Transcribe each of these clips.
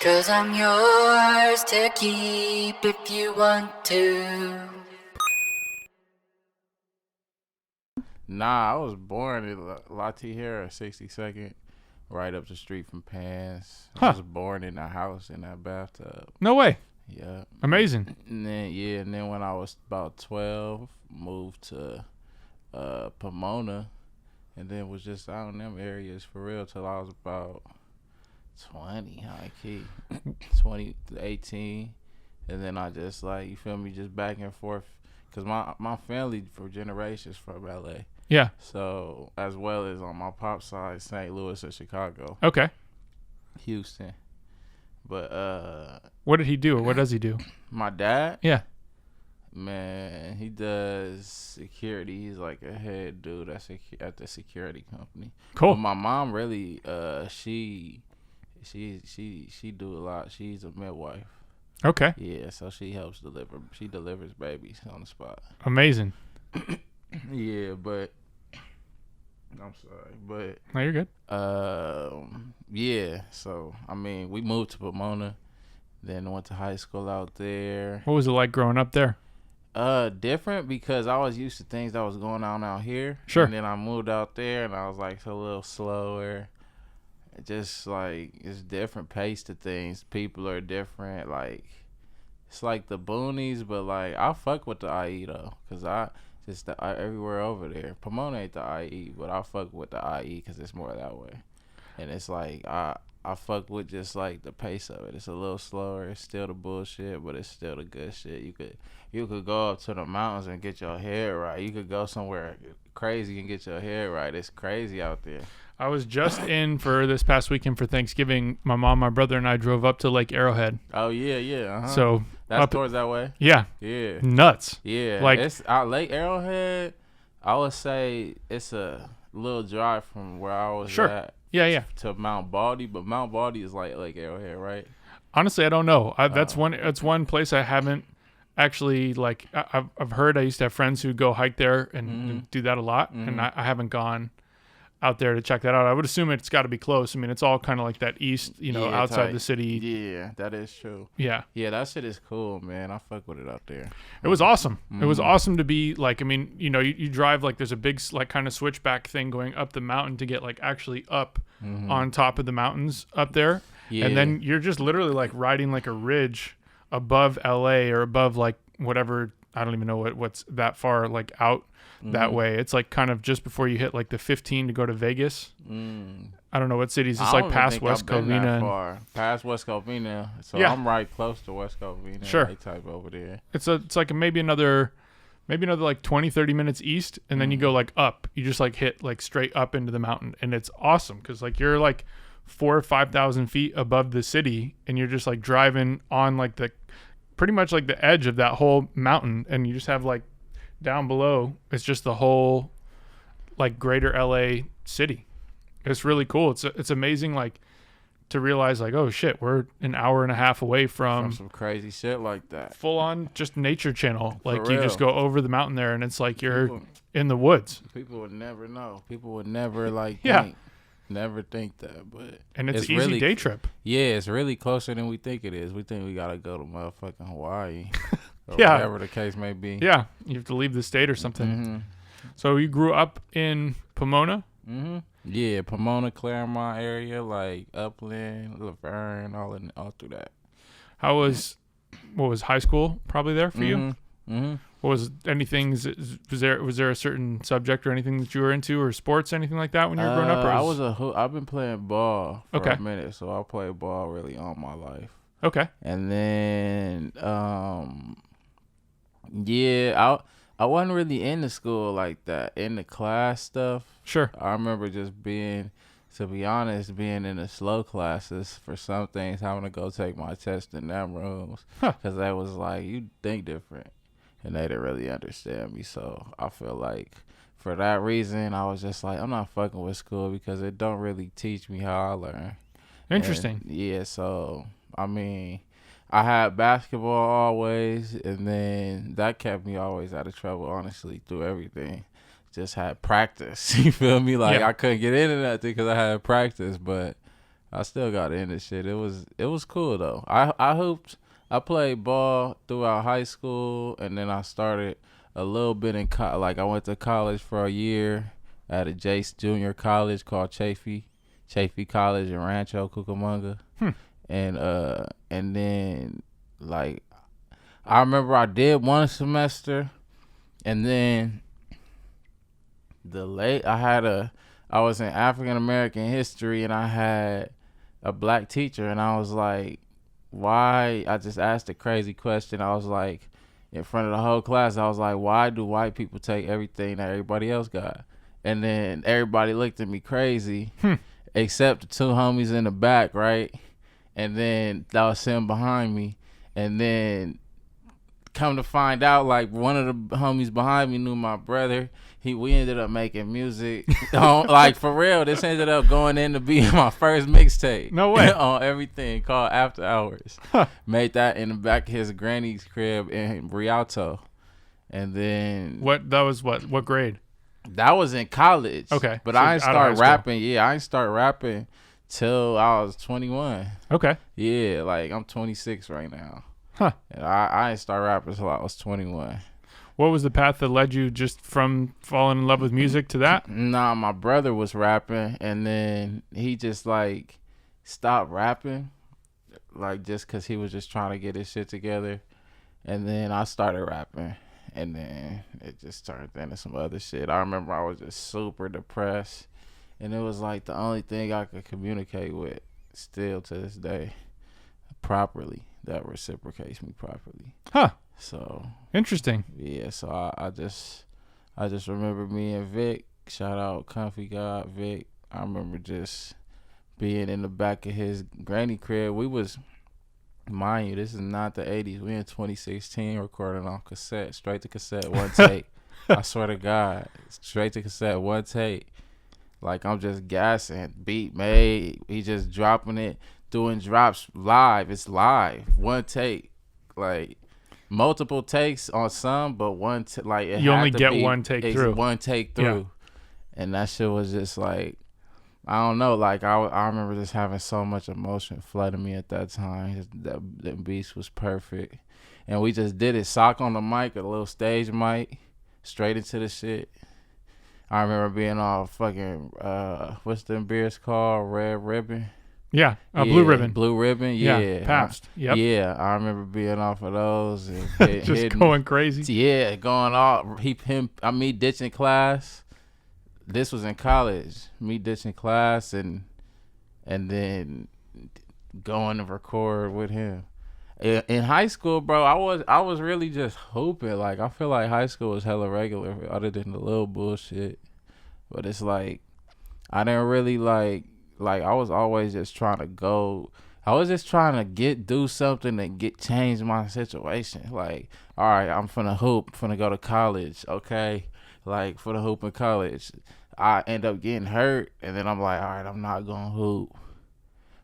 'Cause I'm yours to keep if you want to. Nah, I was born in La Tijera, 62nd, right up the street from Pans. I was born in a house in that bathtub. No way. Yeah. Amazing. And then when I was about 12, moved to Pomona, and then was just out in them areas for real till I was about 20, high key, 20 to 18, and then I just like, you feel me, just back and forth, cause my family for generations from LA. Yeah. So as well as on my pop side, St. Louis or Chicago. Okay. Houston. But what did he do, or what does he do? My dad? Yeah. Man, he does security. He's like a head dude at the security company. Cool. But my mom really she do a lot. She's a midwife. Okay. Yeah, so she helps deliver. She delivers babies on the spot. Amazing. Yeah, but I'm sorry, but No, you're good. yeah. So I mean, we moved to Pomona, then went to high school out there. What was it like growing up there? Different because I was used to things that was going on out here. Sure. And then I moved out there, and I was like a little slower. Just like it's different pace to things. People are different. Like it's like the boonies, but like I fuck with the IE though, cause everywhere over there. Pomona ain't the IE, but I fuck with the IE because it's more that way. And it's like I fuck with just like the pace of it. It's a little slower. It's still the bullshit, but it's still the good shit. You could go up to the mountains and get your hair right. You could go somewhere crazy and get your hair right. It's crazy out there. I was just in for this past weekend for Thanksgiving. My mom, my brother, and I drove up to Lake Arrowhead. Oh yeah. Uh-huh. So that's towards that way. Yeah. Nuts. Yeah. Like it's out Lake Arrowhead. I would say it's a little drive from where I was at. Yeah. To Mount Baldy, but Mount Baldy is like Lake Arrowhead, right? Honestly, I don't know. That's one place I haven't actually like. I've heard. I used to have friends who go hike there and do that a lot, and I haven't gone out there to check that out. I would assume it's got to be close. I mean, it's all kind of like that east, outside the city. Yeah, that is true. Yeah, that shit is cool, man. I fuck with it out there. It was awesome. It was awesome to be like. I mean, you drive like there's a big like kind of switchback thing going up the mountain to get like actually up on top of the mountains up there, and then you're just literally like riding like a ridge above LA or above like whatever. I don't even know what's that far like out. That way, it's like kind of just before you hit like the 15 to go to Vegas. I don't know what cities. It's like past West Covina. Past West Covina, so I'm right close to West Covina. Sure, type over there. It's like maybe another like 20-30 minutes east, and then you go like up. You just like hit like straight up into the mountain, and it's awesome because like you're like 4,000 or 5,000 feet above the city, and you're just like driving on like the pretty much like the edge of that whole mountain, and you just have like. Down below, it's just the whole like greater LA city. It's really cool. It's amazing like to realize like, oh shit, we're an hour and a half away from some crazy shit like that. Full on just nature channel. Like you just go over the mountain there and it's like you're in the woods. People would never know. People would never like never think that, but and it's an easy really, day trip. Yeah, it's really closer than we think it is. We think we gotta go to motherfucking Hawaii. Or whatever the case may be. Yeah, you have to leave the state or something. So you grew up in Pomona? Yeah, Pomona, Claremont area, like Upland, Laverne, all through that. What was high school probably there for you? What was anything? Was there a certain subject or anything that you were into, or sports, anything like that when you were growing up? Or I've been playing ball for a minute, so I played ball really all my life. Okay. And then I wasn't really into school like that, into class stuff. Sure. I remember just being in the slow classes for some things, having to go take my test in them rooms. Because they was like, you think different. And they didn't really understand me. So I feel like for that reason, I was just like, I'm not fucking with school because it don't really teach me how I learn. Interesting. So, I mean, I had basketball always, and then that kept me always out of trouble, honestly, through everything. Just had practice, you feel me? Like, I couldn't get into nothing because I had practice, but I still got into shit. It was cool though. I hooped. I played ball throughout high school, and then I started a little bit in like I went to college for a year at a Jace Junior College called Chafee College in Rancho Cucamonga, and then like I remember I did one semester, and then I was in African American history, and I had a black teacher, and I was like, why? I just asked a crazy question. I was like, in front of the whole class, I was like, why do white people take everything that everybody else got? And then everybody looked at me crazy, except the two homies in the back, right? And then that was him behind me. And then come to find out, like, one of the homies behind me knew my brother. We ended up making music. Like, for real, this ended up going in to be my first mixtape. No way. On everything, called After Hours. Made that in the back of his granny's crib in Rialto. And then... What grade? That was in college. Okay. But so I didn't start rapping. Yeah, I didn't start rapping till I was 21. Okay. Yeah, like, I'm 26 right now. Huh. And I didn't start rapping until I was 21. What was the path that led you just from falling in love with music to that? Nah, my brother was rapping, and then he just, like, stopped rapping, like, just because he was just trying to get his shit together. And then I started rapping, and then it just turned into some other shit. I remember I was just super depressed, and it was, like, the only thing I could communicate with still to this day properly, that reciprocates me properly. Huh. So interesting. Yeah, so I just remember me and Vic, shout out Comfy God Vic. I remember just being in the back of his granny crib. We was, mind you, this is not the 80s. We in 2016 recording on cassette, straight to cassette, one take. I swear to God, straight to cassette, one take. Like, I'm just gassing, beat made. He just dropping it, doing drops live. It's live, one take. Like, multiple takes on some, but you only get one take through. One take through, and that shit was just like, I don't know. Like, I remember just having so much emotion flooding me at that time. That beast was perfect, and we just did it. Sock on the mic, a little stage mic, straight into the shit. I remember being all fucking what's them beers called? Red Ribbon. Yeah, Blue Ribbon. Blue Ribbon, yeah. Pabst. Yep. Yeah, I remember being off of those. And just going crazy. Yeah, going all, me ditching class. This was in college. Me ditching class and then going to record with him. In high school, bro, I was really just hooping. Like, I feel like high school was hella regular other than the little bullshit. But it's like, I didn't really like I was always just trying to go. I was just trying to do something and change my situation. Like, all right, I'm finna hoop, finna go to college, okay? Like, for the hoop in college, I end up getting hurt, and then I'm like, all right, I'm not gonna hoop.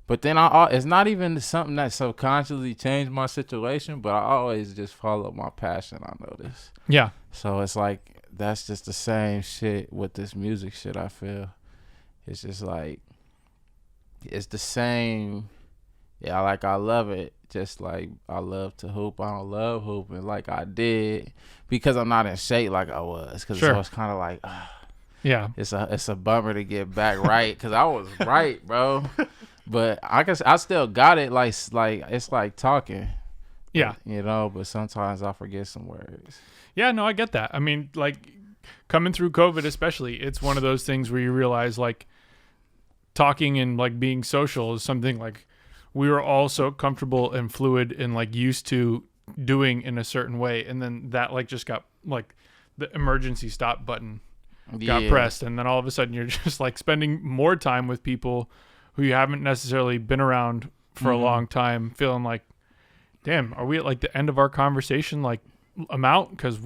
But then it's not even something that subconsciously changed my situation, but I always just follow my passion, I notice. Yeah. So it's like, that's just the same shit with this music shit, I feel. It's just like, it's the same. Yeah, like, I love it. Just like I love to hoop. I don't love hooping like I did because I'm not in shape like I was. Because sure. So it's kind of like, yeah, it's a bummer to get back right because I was right, bro. But I still got it. Like it's like talking. Yeah, you know. But sometimes I forget some words. Yeah, no, I get that. I mean, like, coming through COVID, especially, it's one of those things where you realize, like, talking and, like, being social is something, like, we were all so comfortable and fluid and, like, used to doing in a certain way. And then that, like, just got, like, the emergency stop button got pressed. And then all of a sudden you're just, like, spending more time with people who you haven't necessarily been around for a long time, feeling like, damn, are we at, like, the end of our conversation, like, amount? Because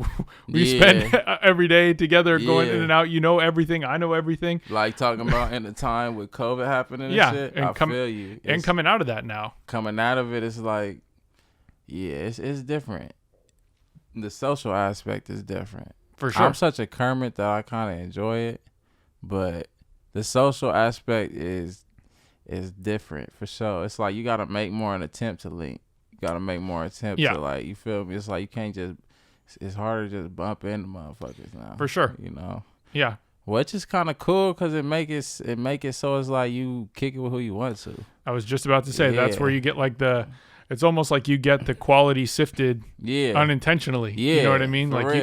we spend every day together going in and out. You know everything. I know everything. Like, talking about in the time with COVID happening and shit. And I feel you. And coming out of that now. Coming out of it, it's like, it's different. The social aspect is different. For sure. I'm such a Kermit that I kind of enjoy it. But the social aspect is is different for sure. It's like you gotta make more an attempt to link. You gotta make more attempt to like, you feel me? It's like you can't just. It's harder to just bump into motherfuckers now. For sure. You know. Yeah. Which is kind of cool because it make it so it's like you kick it with who you want to. I was just about to say that's where you get like it's almost like you get the quality sifted unintentionally. Yeah. You know what I mean? Like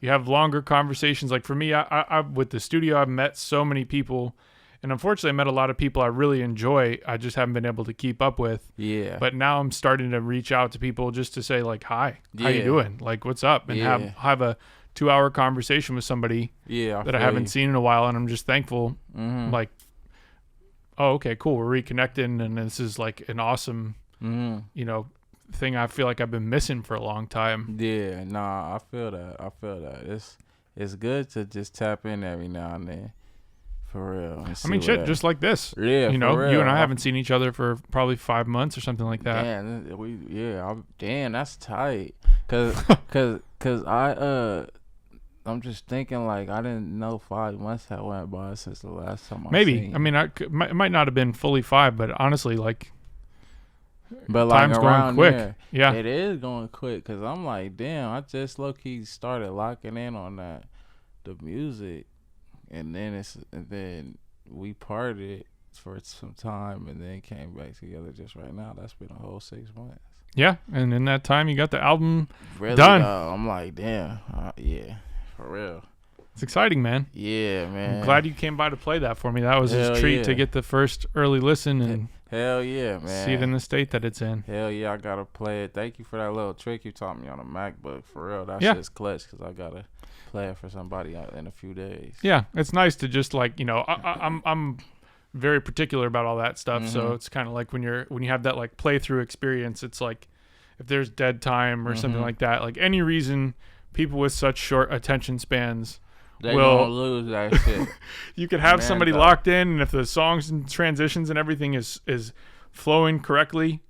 you have longer conversations. Like for me, I with the studio, I've met so many people, and unfortunately I met a lot of people I really enjoy. I just haven't been able to keep up with. Yeah. But now I'm starting to reach out to people just to say like, hi, how you doing? Like, what's up? And have a 2-hour conversation with somebody that I haven't seen in a while, and I'm just thankful. Like, oh, okay, cool, we're reconnecting, and this is like an awesome, you know, thing I feel like I've been missing for a long time. Yeah, nah, I feel that. It's good to just tap in every now and then, for real. I mean, shit, just like this. Yeah, you know, you and I haven't seen each other for probably 5 months or something like that. Damn, that's tight. Cause I'm just thinking, like, I didn't know 5 months had went by since the last time I seen. I mean, it might not have been fully 5, but honestly, like, time's going quick. There, yeah, it is going quick. Cause I'm like, damn, I just low key started locking in on the music, and then we parted for some time, and then came back together just right now. That's been a whole 6 months. Yeah, and in that time, you got the album really done. I'm like, damn, yeah. For real. It's exciting, man. Yeah, man. I'm glad you came by to play that for me. That was a treat to get the first early listen and hell yeah, man. See it in the state that it's in. Hell yeah, I gotta play it. Thank you for that little trick you taught me on a MacBook. For real, that shit's clutch because I gotta play it for somebody in a few days. Yeah, it's nice to just like, you know, I'm very particular about all that stuff. So it's kind of like when you have that like playthrough experience, it's like if there's dead time or something like that, like any reason. People with such short attention spans will lose that shit. You could have somebody locked in, and if the songs and transitions and everything is flowing correctly,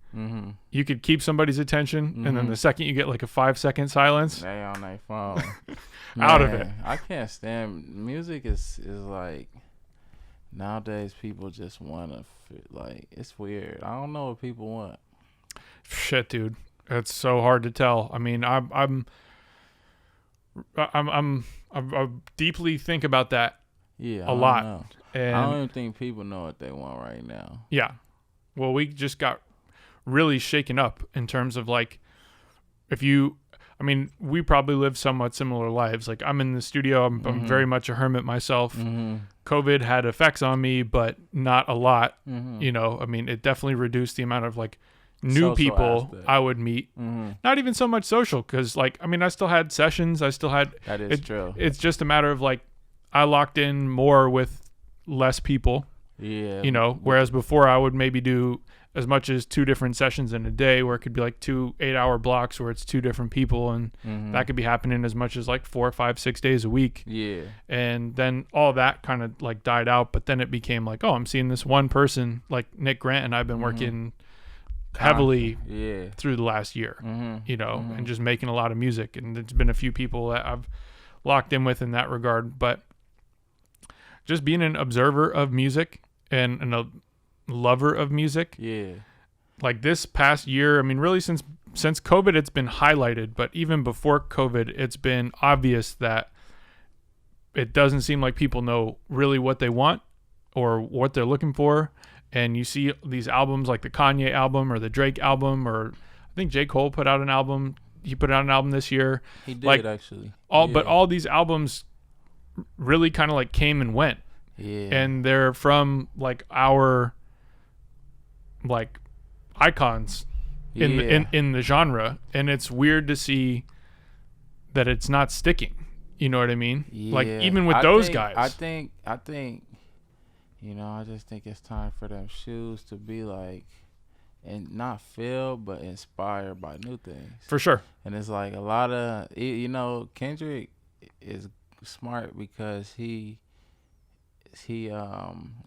you could keep somebody's attention. And then the second you get like a 5-second silence, they on their phone. Out of it. I can't stand music. Is like nowadays people just want to like, it's weird. I don't know what people want. Shit, dude, it's so hard to tell. I mean, I deeply think about that a lot. And I don't even think people know what they want right now. Yeah. Well, we just got really shaken up in terms of like, we probably live somewhat similar lives. Like I'm in the studio. I'm very much a hermit myself. COVID had effects on me, but not a lot. You know, I mean, it definitely reduced the amount of like new social people aspect. I would meet. Not even so much social, because like, I mean, I still had sessions. I still had. That is true. It's just a matter of like, I locked in more with less people. Yeah. You know, whereas before I would maybe do as much as 2 different sessions in a day, where it could be like 2 8-hour blocks where it's 2 different people, and that could be happening as much as like 4, 5, 6 days a week. Yeah. And then all that kind of like died out, but then it became like, oh, I'm seeing this one person like Nick Grant, and I've been working heavily through the last year, you know, and just making a lot of music. And there's been a few people that I've locked in with in that regard, but just being an observer of music and a lover of music. Yeah. Like this past year, I mean, really since COVID, it's been highlighted, but even before COVID, it's been obvious that it doesn't seem like people know really what they want or what they're looking for. And you see these albums like the Kanye album or the Drake album, or I think J. Cole put out an album. He put out an album this year. He did, like, actually. But all these albums really kind of like came and went. Yeah. And they're from like our like icons in the genre. And it's weird to see that it's not sticking. You know what I mean? Yeah. Like even with those guys. I think you know, I just think it's time for them shoes to be like, and not filled, but inspired by new things. For sure. And it's like a lot of, you know, Kendrick is smart because he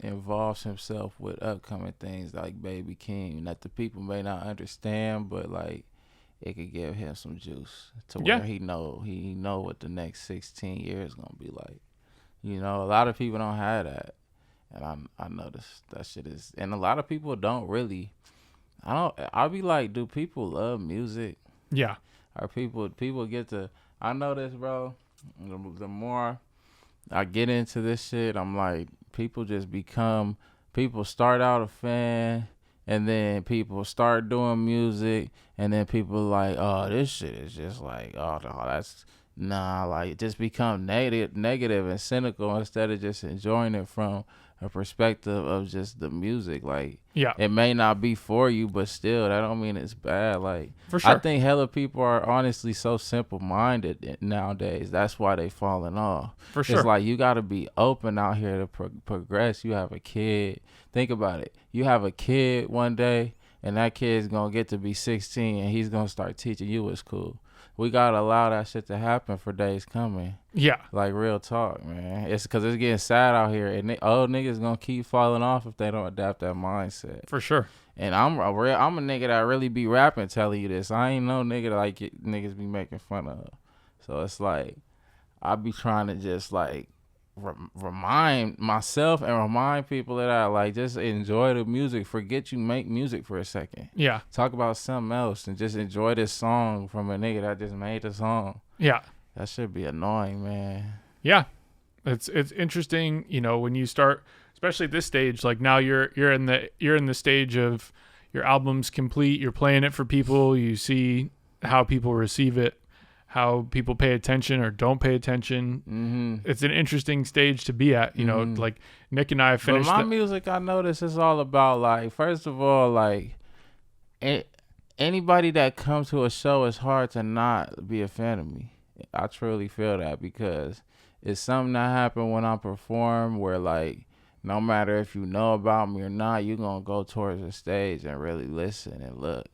involves himself with upcoming things like Baby King that the people may not understand, but like it could give him some juice to where he know what the next 16 years gonna be like. You know, a lot of people don't have that. And I noticed that shit is, and a lot of people don't really. I'll be like, do people love music? Yeah. Or people get to? I know this, bro. The more I get into this shit, I'm like, people start out a fan, and then people start doing music, and then people like, oh, this shit is just like, oh no, that's nah, like it just become negative and cynical instead of just enjoying it from a perspective of just the music. Like, Yeah. it may not be for you, but still, that don't mean it's bad. Like, For sure. I think hella people are honestly so simple-minded nowadays. That's why they falling off. For sure. It's like you got to be open out here to progress. You have a kid. Think about it. You have a kid one day, and that kid's going to get to be 16, and he's going to start teaching you what's cool. We got to allow that shit to happen for days coming. Yeah. Like, real talk, man. It's because it's getting sad out here, and old niggas going to keep falling off if they don't adapt that mindset. For sure. And I'm a nigga that really be rapping telling you this. I ain't no nigga like niggas be making fun of. So it's like, I be trying to just like remind myself and remind people of that. Like, just enjoy the music. Forget you make music for a second. Yeah. Talk about something else and just enjoy this song from a nigga that just made the song. Yeah. That should be annoying, man. Yeah. It's interesting, when you start, especially at this stage, like now you're in the stage of your album's complete, you're playing it for people, you see how people receive it, how people pay attention or don't pay attention. Mm-hmm. It's an interesting stage to be at, like Nick and I finished. But my music, I notice, is all about, like, first of all, like, anybody that comes to a show, it's hard to not be a fan of me. I truly feel that, because it's something that happened when I perform where, like, no matter if you know about me or not, you're going to go towards the stage and really listen and look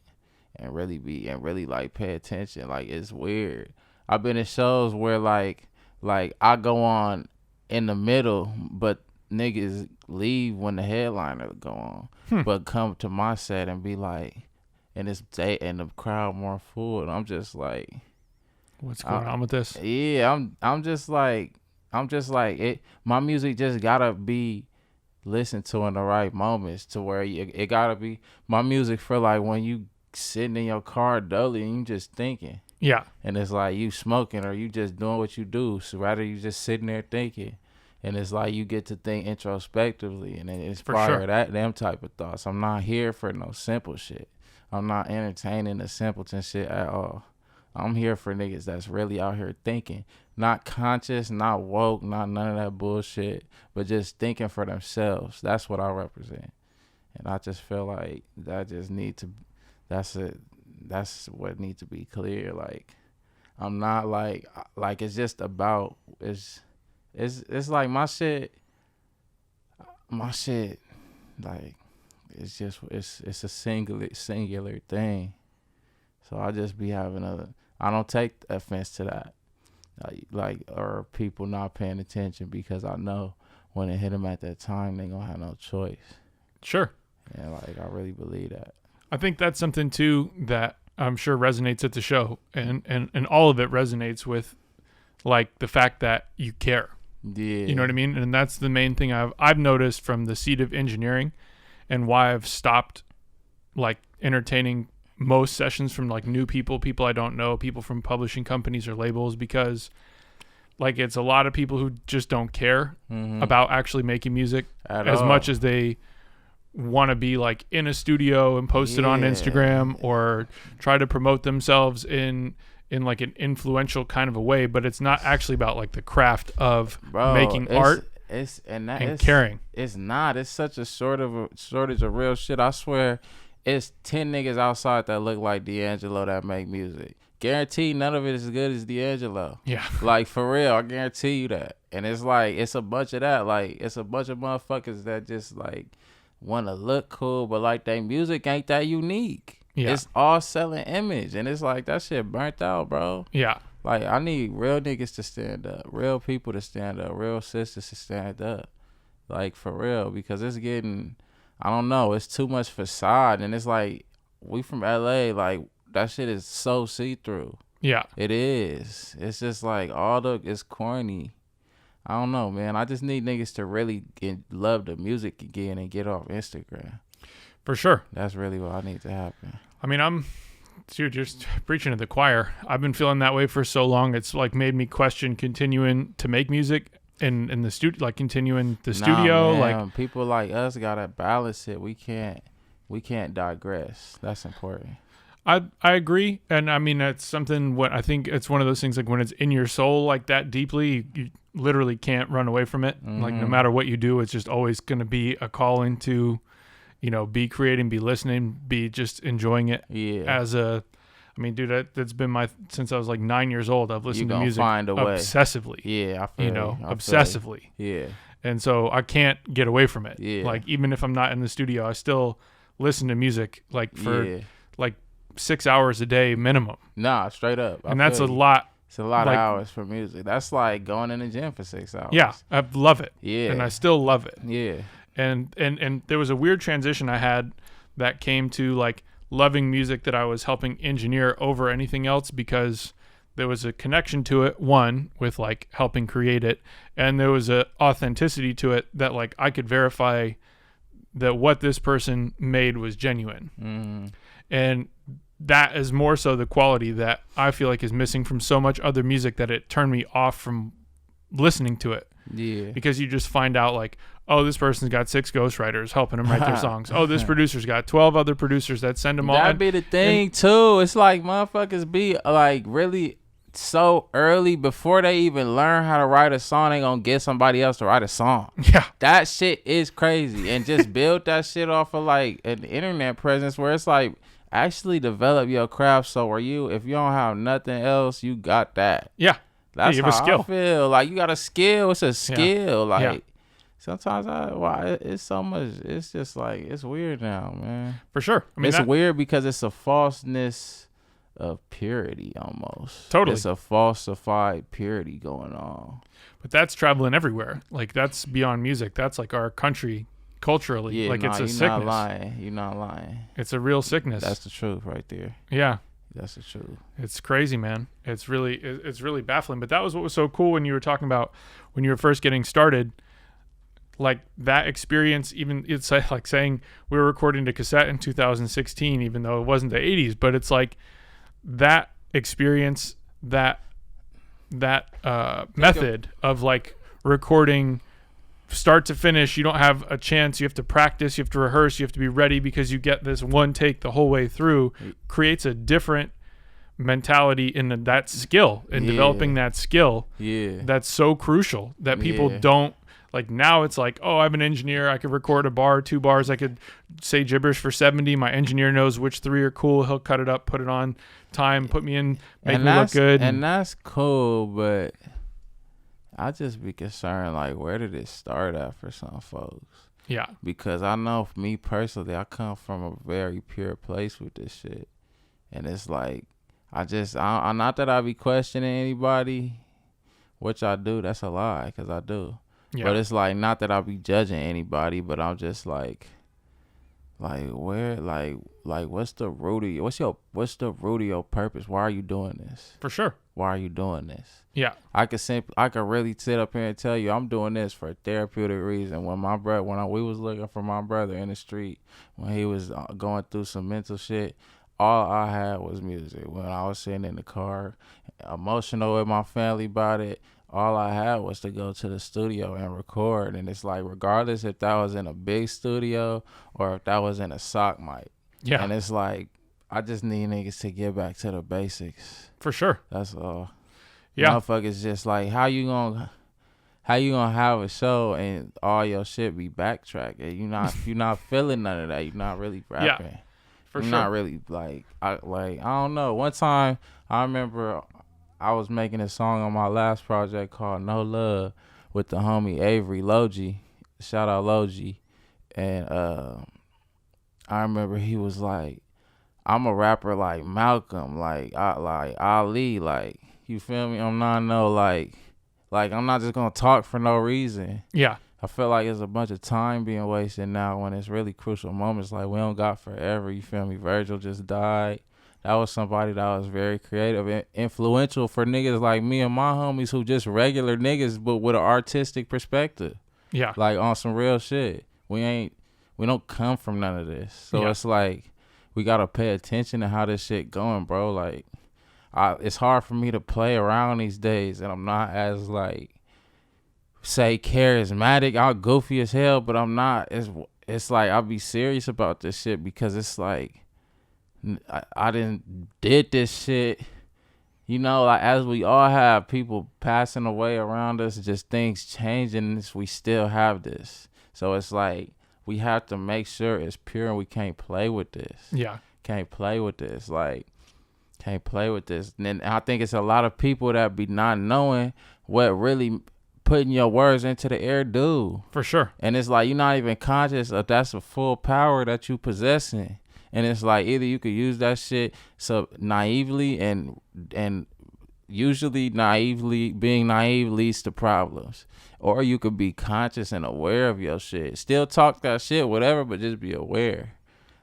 and really like pay attention. Like, it's weird. I've been in shows where like I go on in the middle, but niggas leave when the headliner go on, but come to my set and be like, and the crowd more full. And I'm just like, what's going on with this? Yeah, I'm just like it. My music just gotta be listened to in the right moments, to where it gotta be my music for like when you sitting in your car dully and you just thinking. Yeah. And it's like you smoking or you just doing what you do. So rather you just sitting there thinking, and it's like you get to think introspectively and it inspire them type of thoughts. I'm not here for no simple shit. I'm not entertaining the simpleton shit at all. I'm here for niggas that's really out here thinking, not conscious, not woke, not none of that bullshit, but just thinking for themselves. That's what I represent. And I just feel like that just that's what needs to be clear. Like, I'm not like it's just about, it's like my shit, like, it's a singular thing. So I just be having I don't take offense to that, like or people not paying attention, because I know when it hit them at that time, they gonna have no choice. Sure. And like, I really believe that. I think that's something too that I'm sure resonates at the show, and all of it resonates with like the fact that you care. Yeah. You know what I mean? And that's the main thing I've noticed from the seat of engineering, and why I've stopped like entertaining most sessions from like new people I don't know, people from publishing companies or labels, because like it's a lot of people who just don't care about actually making music as much as they want to be like in a studio and post it on Instagram or try to promote themselves in like an influential kind of a way, but it's not actually about like the craft of making art and caring. It's not. It's such a shortage of real shit. I swear, it's 10 niggas outside that look like D'Angelo that make music. Guarantee none of it is as good as D'Angelo. Yeah. Like, for real, I guarantee you that. And it's like, it's a bunch of that. Like, it's a bunch of motherfuckers that just like want to look cool, but like their music ain't that unique. Yeah. It's all selling image. And it's like, that shit burnt out, bro. Yeah. Like, I need real niggas to stand up, real people to stand up, real sisters to stand up. Like, for real, because it's getting, I don't know, it's too much facade. And it's like, we from LA, like, that shit is so see-through. Yeah. It is. It's just like, it's corny. I don't know, man. I just need niggas to really love the music again and get off Instagram. For sure. That's really what I need to happen. I mean, I'm just preaching to the choir. I've been feeling that way for so long. It's like made me question continuing to make music in the studio, like continuing the studio. Man, like people like us gotta balance it. We can't digress. That's important. I agree, and I mean that's something. What I think it's one of those things like when it's in your soul like that deeply, you literally can't run away from it. Like no matter what you do, it's just always going to be a calling to, be creating, be listening, be just enjoying it. Yeah. I mean, dude, that's been since I was like 9 years old. I've listened to music find a way. Obsessively. Yeah, I feel obsessively. Yeah. And so I can't get away from it. Yeah. Like even if I'm not in the studio, I still listen to music like for like 6 hours a day minimum. Nah, straight up. And that's a lot. It's a lot of hours for music. That's like going in the gym for 6 hours. Yeah, I love it. Yeah. And I still love it. Yeah. And there was a weird transition I had that came to like loving music that I was helping engineer over anything else because there was a connection to it, one, with like helping create it, and there was a authenticity to it that like I could verify that what this person made was genuine. Mm. And that is more so the quality that I feel like is missing from so much other music that it turned me off from listening to it. Yeah. Because you just find out like, oh, this person's got 6 ghostwriters helping them write their songs. Oh, this producer's got 12 other producers that send them all. That'd be the thing too. It's like motherfuckers be like really so early before they even learn how to write a song, they gonna get somebody else to write a song. Yeah. That shit is crazy. And just build that shit off of like an internet presence where it's like actually develop your craft so if you don't have nothing else, you got that. Yeah. That's you have how a skill. I feel. Like you got a skill. It's a skill. Like Yeah. sometimes it's so much. It's just like it's weird now, man. For sure. I mean, it's weird because it's a falseness of purity almost. Totally. It's a falsified purity going on. But that's traveling everywhere. Like that's beyond music. That's like our country culturally. Yeah, like it's a you're sickness. not lying. You're not lying. It's a real sickness. That's the truth right there. Yeah. That's the truth. It's crazy, man. It's really baffling. But that was what was so cool when you were talking about when you were first getting started. Like that experience, even it's like saying we were recording to cassette in 2016, even though it wasn't the 80s. But it's like that experience, that method of like recording start to finish. You don't have a chance. You have to practice. You have to rehearse. You have to be ready because you get this one take the whole way through. Creates a different mentality in that skill, in developing that skill. Yeah. That's so crucial that people don't. Like now it's like, oh, I have an engineer. I could record a bar, 2 bars. I could say gibberish for 70. My engineer knows which 3 are cool. He'll cut it up, put it on time, put me in, make me look good. And that's cool, but I just be concerned, like, where did it start at for some folks? Yeah. Because I know for me personally, I come from a very pure place with this shit. And it's like, I not that I be questioning anybody, which I do. That's a lie, because I do. Yeah. But it's like, not that I be judging anybody, but I'm just like where, like what's the root of your purpose? Why are you doing this? For sure. Why are you doing this? Yeah. I could really sit up here and tell you I'm doing this for a therapeutic reason. When we was looking for my brother in the street, when he was going through some mental shit, all I had was music. When I was sitting in the car, emotional with my family about it, all I had was to go to the studio and record. And it's like, regardless if that was in a big studio or if that was in a sock mic. Yeah. And it's like, I just need niggas to get back to the basics. For sure. That's all. Yeah. Motherfuckers just like, how you gonna have a show and all your shit be backtracked? And you're not feeling none of that. You're not really rapping. Yeah. For you're sure. not really I don't know. One time I remember I was making a song on my last project called No Love with the homie Avery Logie. Shout out Logie. And I remember he was like, I'm a rapper like Malcolm, like Ali, like, you feel me? I'm not I'm not just gonna talk for no reason. Yeah. I feel like there's a bunch of time being wasted now when it's really crucial moments. Like, we don't got forever, you feel me? Virgil just died. that was somebody that was very creative and influential for niggas like me and my homies who just regular niggas but with an artistic perspective. Yeah. Like on some real shit. We don't come from none of this. So Yeah. it's like we gotta pay attention to how this shit going, bro. Like it's hard for me to play around these days, and I'm not as like say charismatic. I'm goofy as hell, but I'm not. It's like I'll be serious about this shit because it's like I did this shit. You know, like as we all have people passing away around us, just things changing, we still have this. So it's like we have to make sure it's pure and we can't play with this. Yeah. Can't play with this. Like, can't play with this. And then I think it's a lot of people that be not knowing what really putting your words into the air do. For sure. And it's like you're not even conscious of that's a full power that you possessing. And it's like either you could use that shit so naively and usually being naive leads to problems. Or you could be conscious and aware of your shit. Still talk that shit, whatever, but just be aware.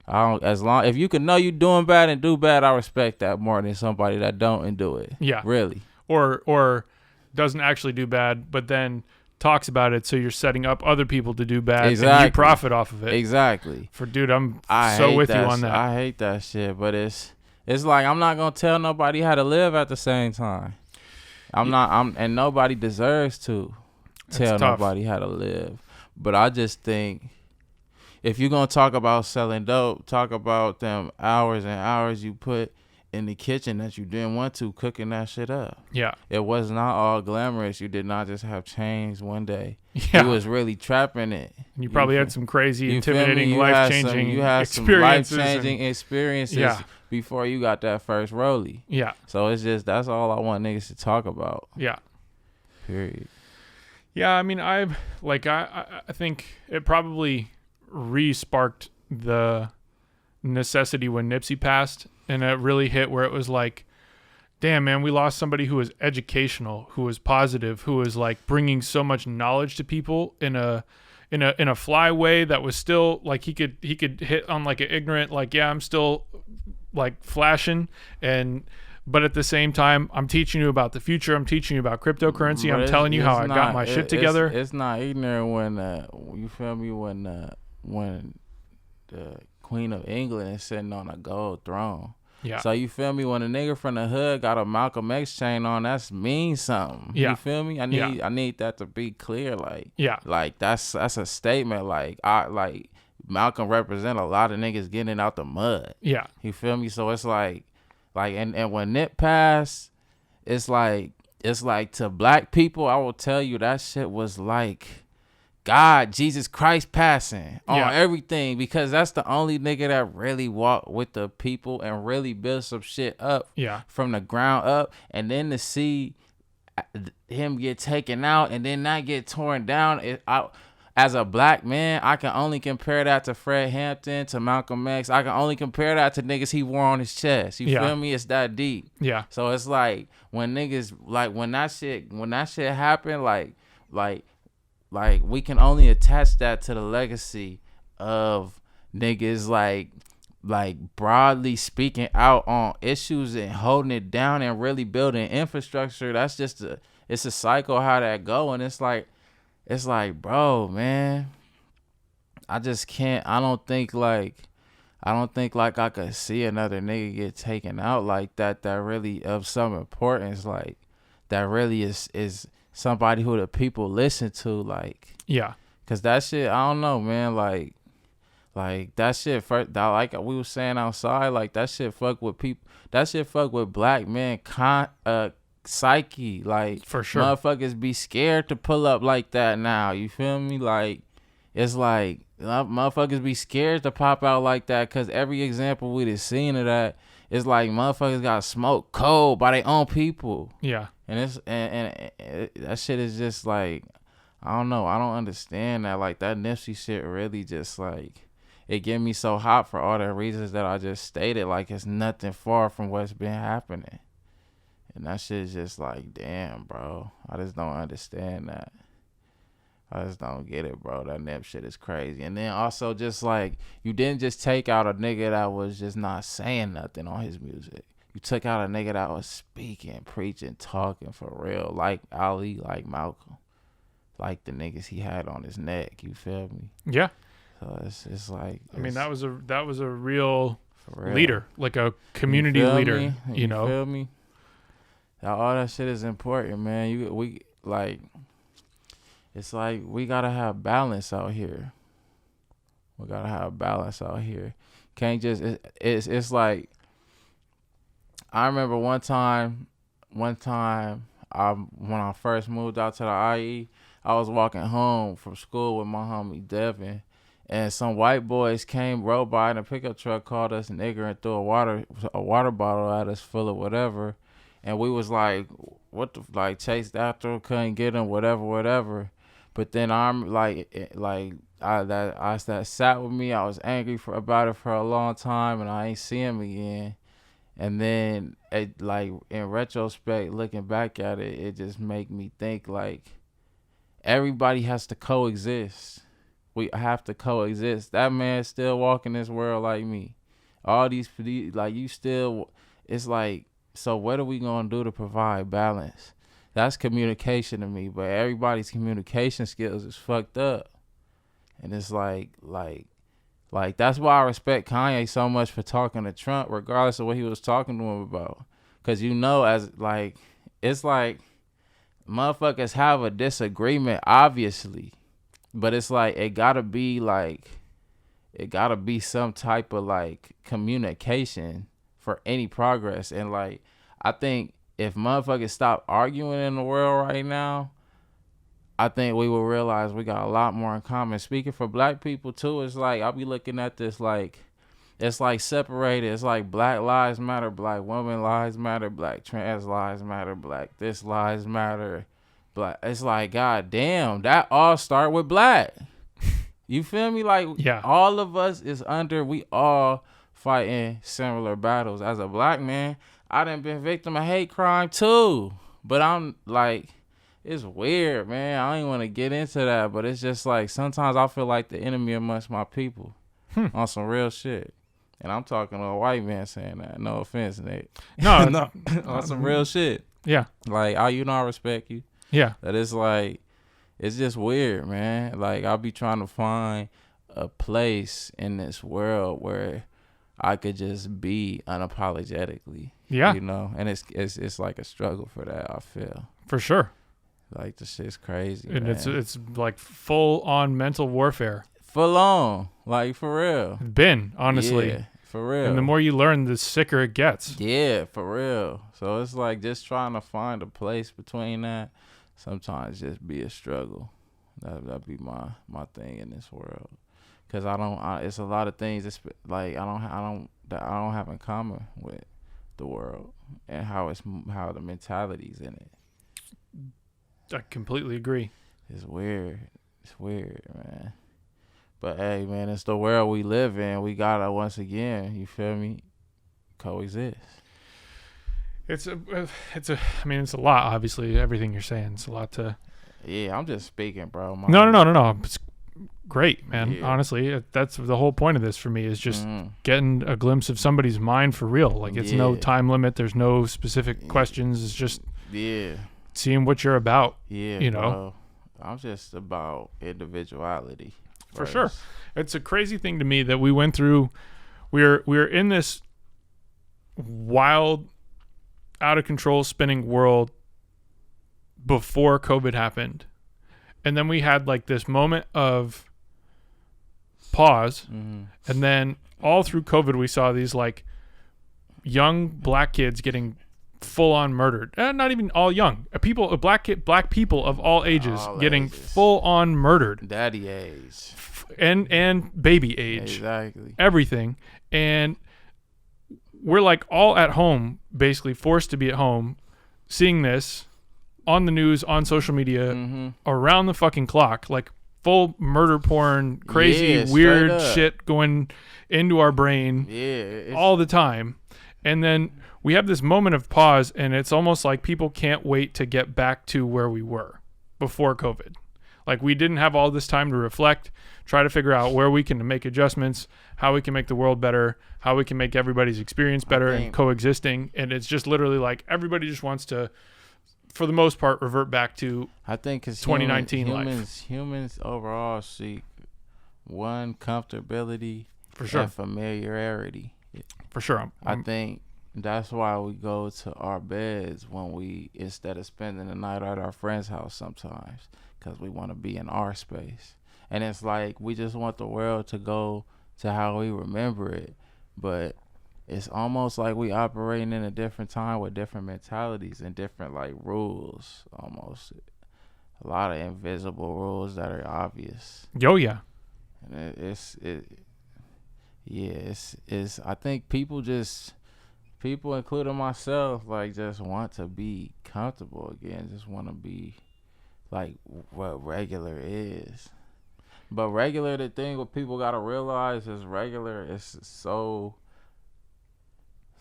If you can know you doing bad and do bad, I respect that more than somebody that don't and do it. Yeah. Really. Or doesn't actually do bad, but then talks about it, so you're setting up other people to do bad. Exactly. And you profit off of it. Exactly. Dude, I'm so with you on that. I hate that shit, but it's like I'm not gonna tell nobody how to live at the same time. And nobody deserves to tell nobody how to live. But I just think if you're gonna talk about selling dope, talk about them hours and hours you put in the kitchen that you didn't want to, cooking that shit up. Yeah. It was not all glamorous. You did not just have chains one day. Yeah. You was really trapping it. You probably had some crazy, intimidating, life-changing you had experiences. Some life-changing experiences before you got that first rollie. Yeah. So it's just, that's all I want niggas to talk about. Yeah. Period. Yeah, I mean, I think it probably re-sparked the necessity when Nipsey passed, and it really hit where it was like, damn, man, we lost somebody who was educational, who was positive, who was like bringing so much knowledge to people in a fly way that was still like he could hit on like an ignorant, like, yeah, I'm still like flashing, but at the same time, I'm teaching you about the future. I'm teaching you about cryptocurrency. I'm telling you how I got my shit together. It's not ignorant when you feel me, when the Queen of England is sitting on a gold throne. Yeah. So you feel me, when a nigga from the hood got a Malcolm X chain on, that's mean something. Yeah. You feel me? I need that to be clear. Like, yeah. Like that's a statement. Like Malcolm represent a lot of niggas getting out the mud. Yeah. You feel me? So it's like and when Nip passed, it's like to black people, I will tell you that shit was like God, Jesus Christ passing on everything, because that's the only nigga that really walked with the people and really built some shit up from the ground up. And then to see him get taken out and then not get torn down, as a black man, I can only compare that to Fred Hampton, to Malcolm X. I can only compare that to niggas he wore on his chest. You feel me? It's that deep. Yeah. So it's like when niggas, like when that shit happened, like we can only attach that to the legacy of niggas like broadly speaking out on issues and holding it down and really building infrastructure. That's just it's a cycle how that go. And it's like, bro, man, I just can't. I don't think like I could see another nigga get taken out like that really of some importance, like that really is somebody who the people listen to, like, yeah, cause that shit, I don't know, man, like that shit first, like we was saying outside, like that shit fuck with people, that shit fuck with black men psyche, like, for sure, motherfuckers be scared to pull up like that now, you feel me? Like, it's like motherfuckers be scared to pop out like that, cause every example we done seen of that, it's like motherfuckers got smoked cold by their own people. Yeah. And it's and that shit is just like, I don't know, I don't understand that. Like that Nipsey shit really just like, it get me so hot for all the reasons that I just stated. Like it's nothing far from what's been happening. And that shit is just like, damn, bro, I just don't understand that. I just don't get it, bro. That Nip shit is crazy. And then also just like, you didn't just take out a nigga that was just not saying nothing on his music. You took out a nigga that was speaking, preaching, talking for real, like Ali, like Malcolm, like the niggas he had on his neck. You feel me? Yeah. So it's like, I mean, that was a real for real. leader, like a community You feel leader. me? You know, feel me? All that shit is important, man. We like, it's like we gotta have balance out here. We gotta have balance out here. Can't just it's like, I remember one time when I first moved out to the IE, I was walking home from school with my homie Devin, and some white boys rode by in a pickup truck, called us nigger, and threw a water bottle at us full of whatever, and we was like, what the, like, chased after him, couldn't get him, whatever. But then I'm that sat with me. I was angry about it for a long time, and I ain't see him again. And then, like, in retrospect, looking back at it, it just make me think, like, everybody has to coexist. We have to coexist. That man's still walking this world like me. All these, like, you still, it's like, so what are we going to do to provide balance? That's communication to me, but everybody's communication skills is fucked up. And it's like that's why I respect Kanye so much for talking to Trump, regardless of what he was talking to him about. Because, you know, as like, it's like motherfuckers have a disagreement, obviously, but it's like it gotta be some type of like communication for any progress. And like, I think if motherfuckers stop arguing in the world right now, I think we will realize we got a lot more in common. Speaking for black people too, it's like, I'll be looking at this like, it's like separated. It's like Black Lives Matter, Black Women Lives Matter, Black Trans Lives Matter, Black This Lives Matter, Black. It's like, god damn, that all start with black. You feel me? Like, yeah, all of us we all fighting similar battles. As a black man, I done been victim of hate crime too. But I'm like, it's weird, man. I don't even want to get into that, but it's just like, sometimes I feel like the enemy amongst my people on some real shit. And I'm talking to a white man saying that. No offense, Nick. No, no, on some real shit. Yeah. Like, you know, I respect you. Yeah. That it's like, it's just weird, man. Like, I'll be trying to find a place in this world where I could just be unapologetically. Yeah. You know, and it's like a struggle for that, I feel. For sure. Like, this shit's crazy, and man. it's like full on mental warfare. Full on, like, for real. Been, honestly. Yeah, for real. And the more you learn, the sicker it gets. Yeah, for real. So it's like just trying to find a place between that. Sometimes just be a struggle. That'd be my thing in this world. Cause it's a lot of things that's like I don't have in common with the world and how the mentality's in it. I completely agree. It's weird, man. But hey, man, it's the world we live in. We gotta, once again, you feel me, coexist. It's a lot. Obviously, everything you're saying, it's a lot to. Yeah, I'm just speaking, bro. No. It's great, man. Yeah. Honestly, that's the whole point of this for me, is just getting a glimpse of somebody's mind for real. Like, it's no time limit. There's no specific questions. It's just seeing what you're about. Yeah, you know. Bro. I'm just about individuality. For sure. It's a crazy thing to me that we went through. We're in this wild, out of control spinning world before COVID happened. And then we had like this moment of pause. Mm-hmm. And then all through COVID, we saw these like young black kids getting full on murdered. Not even all young. Black people of all ages getting full on murdered. Daddy age. And baby age. Exactly. Everything. And we're like all at home, basically forced to be at home, seeing this on the news, on social media, around the fucking clock, like full murder porn, crazy, weird shit going into our brain all the time. And then we have this moment of pause, and it's almost like people can't wait to get back to where we were before COVID. Like, we didn't have all this time to reflect, try to figure out where we can make adjustments, how we can make the world better, how we can make everybody's experience better and coexisting. And it's just literally like everybody just wants to, for the most part, revert back to I think 2019 life. Humans overall seek one, comfortability, For sure. and familiarity. For sure. I think that's why we go to our beds when we, instead of spending the night at our friend's house sometimes, because we want to be in our space. And it's like we just want the world to go to how we remember it. But it's almost like we operating in a different time with different mentalities and different like rules, almost. A lot of invisible rules that are obvious. Oh, yeah. And it's I think people, including myself, like just want to be comfortable again, just want to be like what regular is. But regular, the thing what people gotta realize is regular is so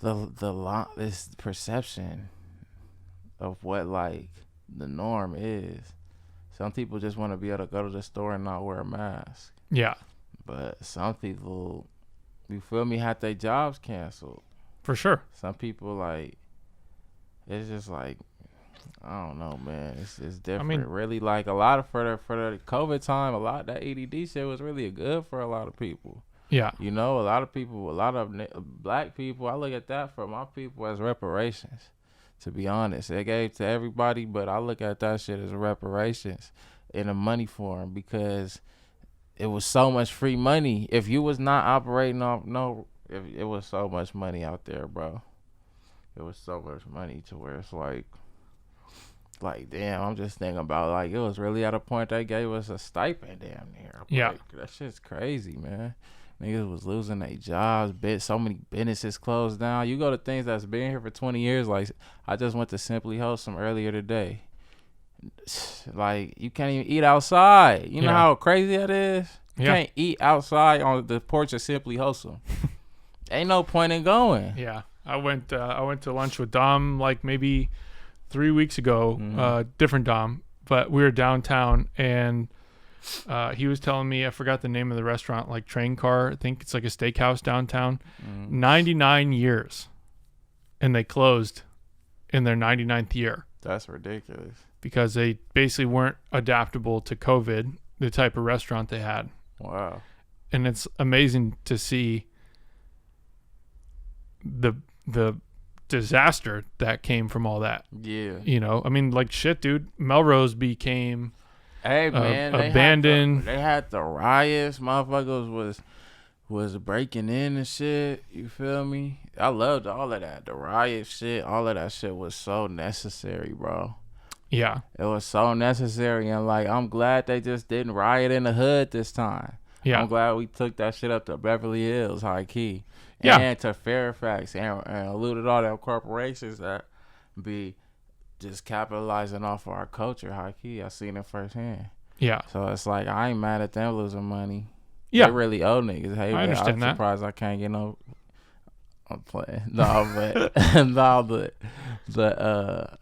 this perception of what like the norm is. Some people just want to be able to go to the store and not wear a mask. Yeah. But some people, you feel me, had their jobs canceled. For sure. Some people, like, it's just like, I don't know, man. It's different. I mean, really, like, a lot of, for the COVID time, a lot of that ADD shit was really good for a lot of people. Yeah. You know, a lot of people, a lot of black people, I look at that for my people as reparations, to be honest. They gave to everybody, but I look at that shit as reparations in a money form, because it was so much free money. If you was not operating off, if it was so much money out there, bro. It was so much money to where it's like damn, I'm just thinking about, like, it was really at a point they gave us a stipend damn near. Yeah. Like, that shit's crazy, man. Niggas was losing their jobs. So many businesses closed down. You go to things that's been here for 20 years. Like, I just went to Simply Wholesome earlier today. Like, you can't even eat outside. You know how crazy that is? You can't eat outside on the porch of Simply Wholesome. Ain't no point in going. Yeah. I went to lunch with Dom like maybe 3 weeks ago, different Dom, but we were downtown, and he was telling me, I forgot the name of the restaurant, like Train Car. I think it's like a steakhouse downtown. 99 years, and they closed in their 99th year. That's ridiculous. Because they basically weren't adaptable to COVID, the type of restaurant they had. Wow. And it's amazing to see the disaster that came from all that. Yeah. You know, I mean, like, shit, dude. Melrose became abandoned. They had the riots. Motherfuckers was breaking in and shit. You feel me? I loved all of that. The riot shit, all of that shit was so necessary, bro. Yeah. It was so necessary. And, like, I'm glad they just didn't riot in the hood this time. Yeah. I'm glad we took that shit up to Beverly Hills, high key. Yeah. And to Fairfax, and eluded all them corporations that be just capitalizing off of our culture, high key. I seen it firsthand. Yeah. So it's like, I ain't mad at them losing money. Yeah. They really owe niggas. Hey, I understand that. I'm surprised I can't get no. I'm playing. No, but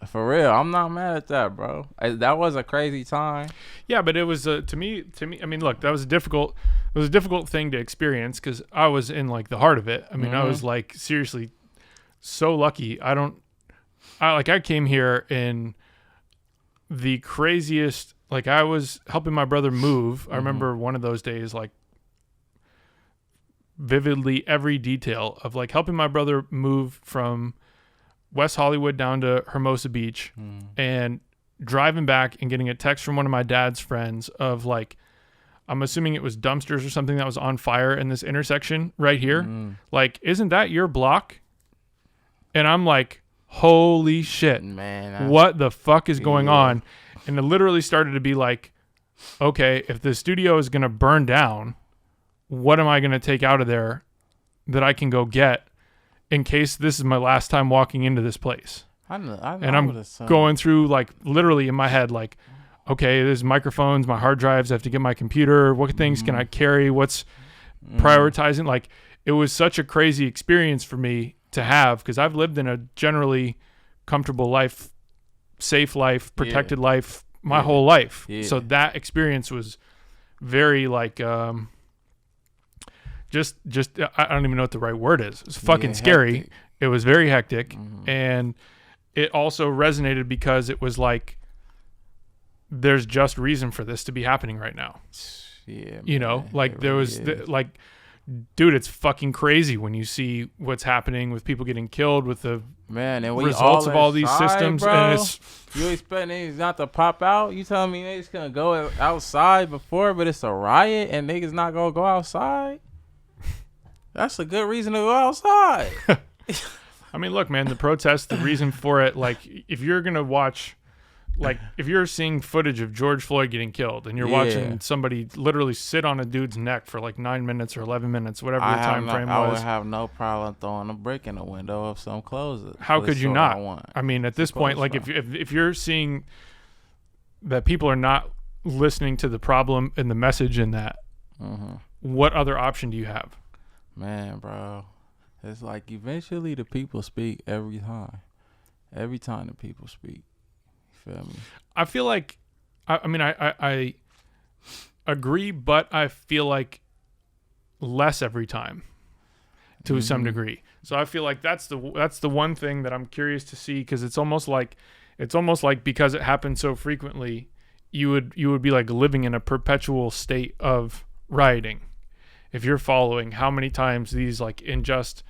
for real, I'm not mad at that, bro. That was a crazy time. Yeah, but it was to me. I mean, look, that was a difficult thing to experience, because I was in like the heart of it. I mean, I was like seriously so lucky. I came here in the craziest. Like, I was helping my brother move. I remember one of those days, like, vividly every detail of like helping my brother move from West Hollywood down to Hermosa Beach, and driving back and getting a text from one of my dad's friends of like, I'm assuming it was dumpsters or something that was on fire in this intersection right here. Like, isn't that your block? And I'm like, holy shit, man, what the fuck is going on? And it literally started to be like, okay, if the studio is going to burn down, what am I going to take out of there that I can go get in case this is my last time walking into this place? I know and I'm going through, like, literally in my head, like, okay, there's microphones, my hard drives, I have to get my computer. What things can I carry? What's prioritizing? Like, it was such a crazy experience for me to have, because I've lived in a generally comfortable life, safe life, protected life my whole life. Yeah. So that experience was very like just I don't even know what the right word is. It's fucking scary. Hectic. It was very hectic, and it also resonated because it was like there's just reason for this to be happening right now. Yeah, you know, man, like there was like, dude, it's fucking crazy when you see what's happening with people getting killed with the man, and we results of all these systems, bro. and it's you expect niggas not to pop out? You telling me niggas gonna go outside before, but it's a riot and niggas not gonna go outside? That's a good reason to go outside. I mean, look, man, the protest, the reason for it, like, if you're going to watch, like, if you're seeing footage of George Floyd getting killed and you're watching somebody literally sit on a dude's neck for like 9 minutes or 11 minutes, whatever the time frame I was. would have no problem throwing a brick in the window if some closes. How could you not? I mean, at this point, like, if you're seeing that people are not listening to the problem and the message in that, what other option do you have? Man, bro, it's like eventually the people speak every time. Every time the people speak. You feel me? I feel like, I mean, I agree, but I feel like less every time to some degree. So I feel like that's the one thing that I'm curious to see, because it's almost like because it happens so frequently, you would be like living in a perpetual state of rioting. If you're following how many times these like unjust,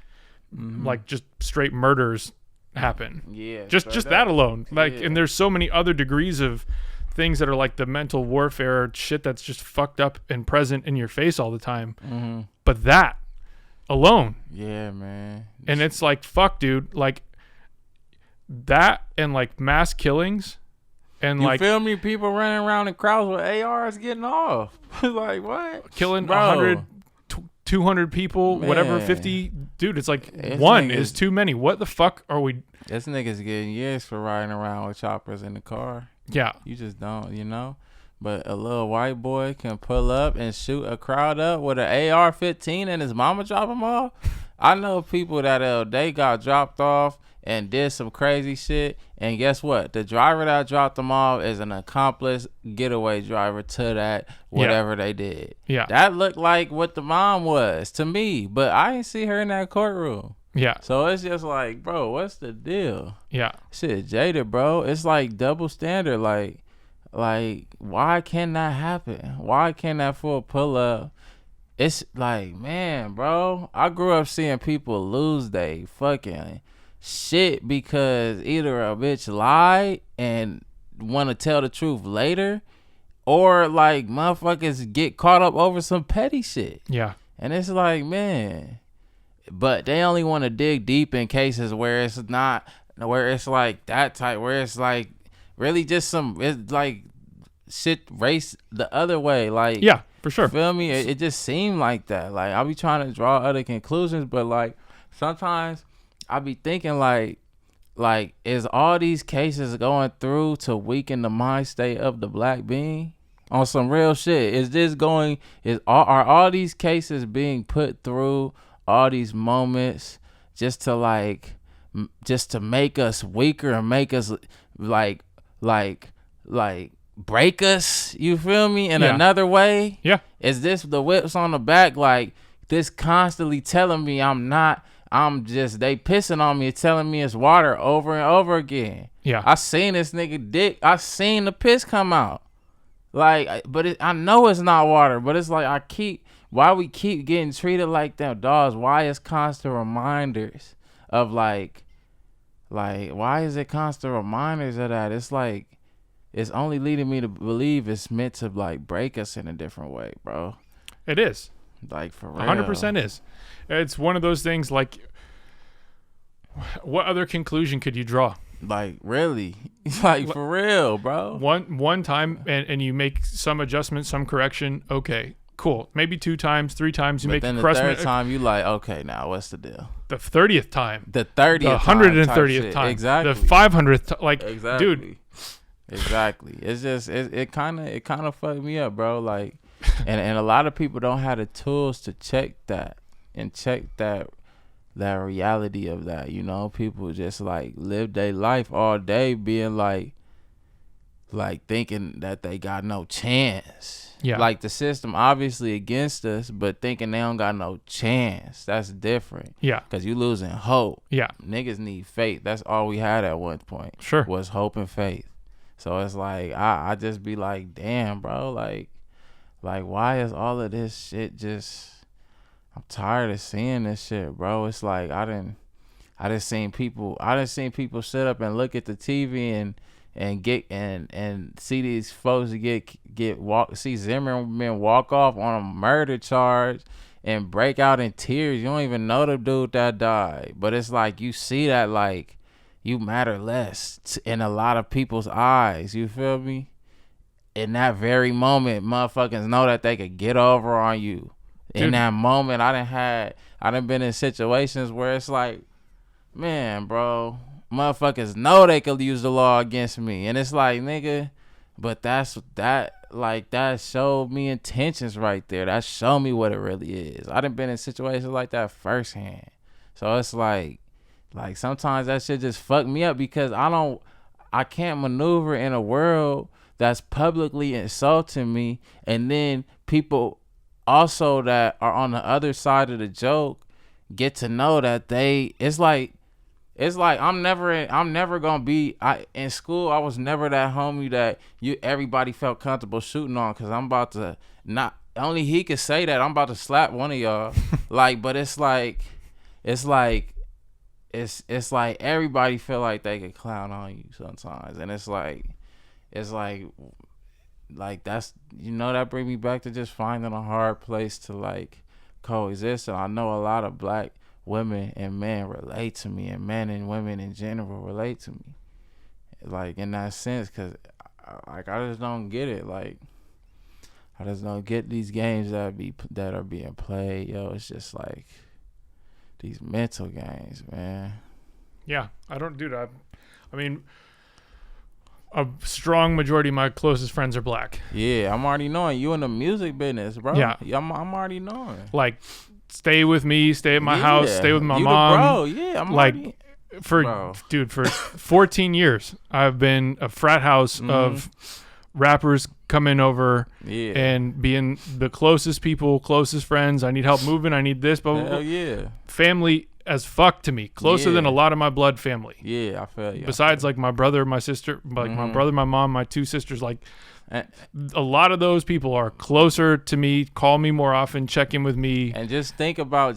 like just straight murders happen. Yeah. Just that alone. Like, and there's so many other degrees of things that are like the mental warfare shit that's just fucked up and present in your face all the time. But that alone. Yeah, man. And it's like, fuck, dude. Like that and like mass killings. And you like, feel me? People running around in crowds with ARs getting off. Like, what? Killing 100, 200 people, man. Whatever, 50. Dude, it's like one is too many. What the fuck are we? This nigga's getting years for riding around with choppers in the car. Yeah. You just don't, you know? But a little white boy can pull up and shoot a crowd up with an AR-15 and his mama drop him off. I know people that they got dropped off and did some crazy shit, and guess what? The driver that dropped them off is an accomplice getaway driver to that whatever they did. Yeah, that looked like what the mom was to me, but I didn't see her in that courtroom. Yeah, so it's just like, bro, what's the deal? Yeah, shit jaded, bro. It's like double standard. Like why can't that happen? Why can't that fool pull up? It's like, man, bro, I grew up seeing people lose they fucking shit because either a bitch lied and want to tell the truth later, or like motherfuckers get caught up over some petty shit. Yeah. And it's like, man, but they only want to dig deep in cases where it's not, where it's like that type, where it's like really just some, it's like shit race the other way. Like, yeah, for sure. Feel me? It just seemed like that. Like, I be trying to draw other conclusions, but like sometimes I be thinking like is all these cases going through to weaken the mind state of the black being on some real shit? Is this going, are all these cases being put through all these moments just to make us weaker and make us like break us, you feel me, in another way? Yeah. Is this the whips on the back, like this constantly telling me they pissing on me, telling me it's water over and over again? Yeah. I seen this nigga dick. I seen the piss come out. Like, but I know it's not water, but it's like why we keep getting treated like them dogs? Why is constant reminders of like why is it constant reminders of that? It's like, it's only leading me to believe it's meant to like break us in a different way, bro. It is. Like, for real. 100% is. It's one of those things, like, what other conclusion could you draw? Like, really? Like, for real, bro. One time and you make some adjustment, some correction, okay, cool. Maybe 2 times, 3 times you make a correction. The third time you like, okay, now what's the deal? The 30th time. The 30th the 130th time. Exactly. The 500th time. Like, exactly. Dude. Exactly. It's just it kind of fucked me up, bro. Like, and a lot of people don't have the tools to check that and check that reality of that. You know, people just like live their life all day being like like thinking that they got no chance. Yeah. Like the system obviously against us, but thinking they don't got no chance. That's different. Yeah. Because you losing hope. Yeah. Niggas need faith. That's all we had at one point. Sure. Was hope and faith. So it's like I just be like, damn, bro, like why is all of this shit just, I'm tired of seeing this shit, bro. It's like I done seen people sit up and look at the TV and get and see these folks see Zimmerman walk off on a murder charge and break out in tears. You don't even know the dude that died, but it's like you see that like you matter less in a lot of people's eyes. You feel me? In that very moment, motherfuckers know that they could get over on you. Dude. In that moment, I done been in situations where it's like, man, bro, motherfuckers know they could use the law against me. And it's like, nigga, but that showed me intentions right there. That showed me what it really is. I done been in situations like that firsthand. So it's like sometimes that shit just fuck me up because I can't maneuver in a world that's publicly insulting me, and then people also that are on the other side of the joke get to know that it's like I'm never gonna be in school. I was never that homie that everybody felt comfortable shooting on, because I'm about to not only he could say that I'm about to slap one of y'all. But it's like everybody feel like they could clown on you sometimes, and it's like that's, that bring me back to just finding a hard place to like coexist. And I know a lot of black women and men relate to me, and men and women in general relate to me, like in that sense, because I just don't get it. Like I just don't get these games that are being played. Yo, it's just like these mental games, man. Yeah, I don't do that. I mean, a strong majority of my closest friends are black. Yeah, I'm already knowing you in the music business, bro. Yeah, I'm already knowing. Like, stay with me, stay at my house, stay with my mom. Bro, yeah, I'm like, already, for 14 years, I've been a frat house of rappers coming over and being the closest people, closest friends. I need help moving. I need this. But yeah, family as fuck to me, closer than a lot of my blood family. Yeah, I feel you. Besides, like my brother, my sister, like my brother, my mom, my two sisters, like a lot of those people are closer to me, call me more often, check in with me. And just think about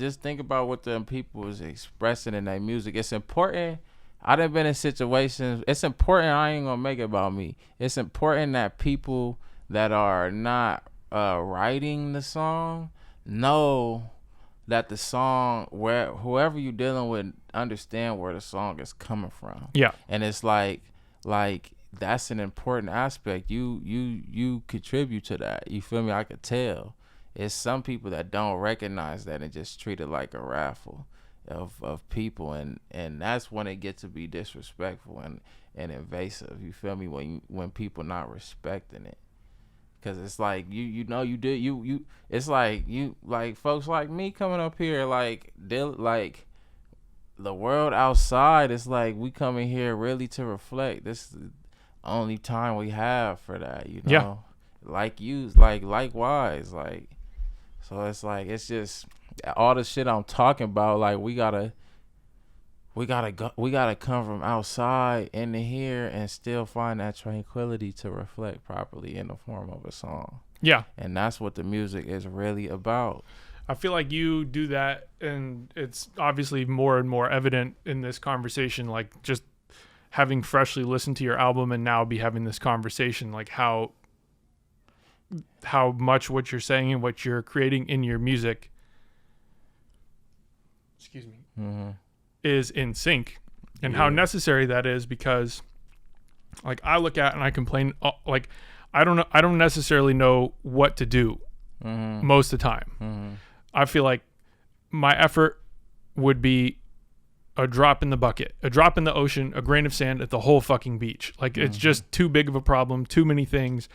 what them people is expressing in their music. It's important. I done been in situations. It's important. I ain't gonna make it about me. It's important that people that are not writing the song know that the song, where whoever you dealing with, understand where the song is coming from. Yeah. And it's like that's an important aspect. You contribute to that. You feel me? I could tell. It's some people that don't recognize that and just treat it like a raffle of people, and that's when it gets to be disrespectful and invasive. You feel me? When people not respecting it. Cause it's like it's like you like folks like me coming up here, like the world outside. It's like we come in here really to reflect. This is the only time we have for that, Yeah. Likewise, like, so it's like, it's just all the shit I'm talking about. Like we gotta come from outside into here and still find that tranquility to reflect properly in the form of a song. Yeah. And that's what the music is really about. I feel like you do that, and it's obviously more and more evident in this conversation, like just having freshly listened to your album and now be having this conversation, like how much what you're saying and what you're creating in your music, is in sync, and how necessary that is, because like I look at and I complain, like I don't necessarily know what to do most of the time. I feel like my effort would be a drop in the bucket, a drop in the ocean, a grain of sand at the whole fucking beach. Like it's just too big of a problem, too many things.